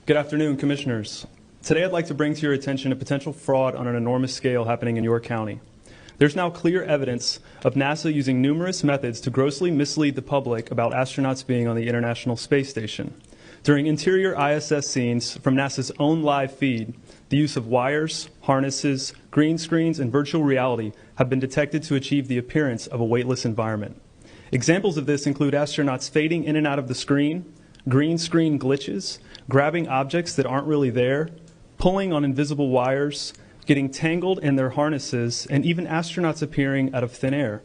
Good afternoon, Commissioners. Today I'd like to bring to your attention a potential fraud on an enormous scale happening in your county. There's now clear evidence of NASA using numerous methods to grossly mislead the public about astronauts being on the International Space Station. During interior ISS scenes from NASA's own live feed, the use of wires, harnesses, green screens, and virtual reality have been detected to achieve the appearance of a weightless environment. Examples of this include astronauts fading in and out of the screen, green screen glitches, grabbing objects that aren't really there, pulling on invisible wires, getting tangled in their harnesses, and even astronauts appearing out of thin air.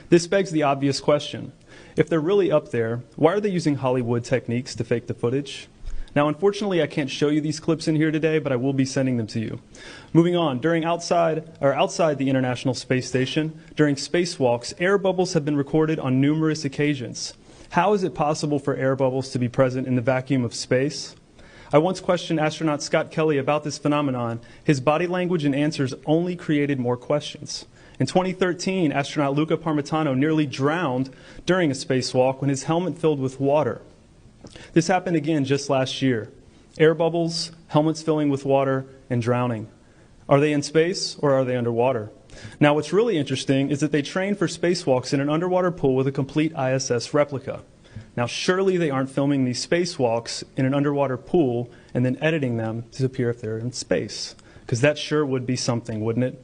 This begs the obvious question. If they're really up there, why are they using Hollywood techniques to fake the footage? Now, unfortunately, I can't show you these clips in here today, but I will be sending them to you. Moving on, outside the International Space Station, during spacewalks, air bubbles have been recorded on numerous occasions. How is it possible for air bubbles to be present in the vacuum of space? I once questioned astronaut Scott Kelly about this phenomenon. His body language and answers only created more questions. In 2013, astronaut Luca Parmitano nearly drowned during a spacewalk when his helmet filled with water. This happened again just last year. Air bubbles, helmets filling with water, and drowning. Are they in space or are they underwater? Now, what's really interesting is that they trained for spacewalks in an underwater pool with a complete ISS replica. Now, surely they aren't filming these spacewalks in an underwater pool and then editing them to appear if they're in space, because that sure would be something, wouldn't it?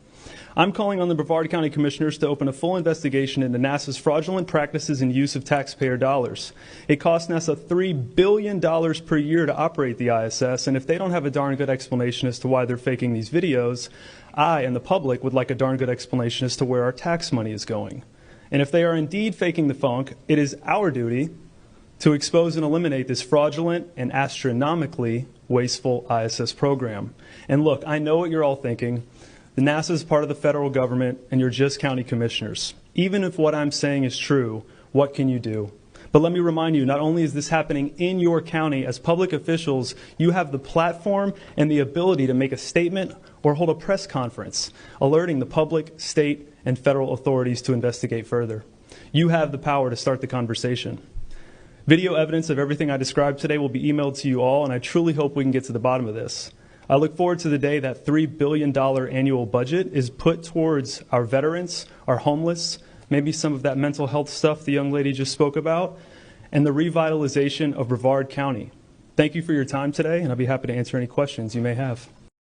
I'm calling on the Brevard County Commissioners to open a full investigation into NASA's fraudulent practices and use of taxpayer dollars. It costs NASA $3 billion per year to operate the ISS, and if they don't have a darn good explanation as to why they're faking these videos, I and the public would like a darn good explanation as to where our tax money is going. And if they are indeed faking the funk, it is our duty to expose and eliminate this fraudulent and astronomically wasteful ISS program. And look, I know what you're all thinking. The NASA is part of the federal government, and you're just county commissioners. Even if what I'm saying is true, what can you do? But let me remind you, not only is this happening in your county, as public officials, you have the platform and the ability to make a statement or hold a press conference, alerting the public, state, and federal authorities to investigate further. You have the power to start the conversation. Video evidence of everything I described today will be emailed to you all, and I truly hope we can get to the bottom of this. I look forward to the day that $3 billion annual budget is put towards our veterans, our homeless, maybe some of that mental health stuff the young lady just spoke about, and the revitalization of Brevard County. Thank you for your time today, and I'll be happy to answer any questions you may have.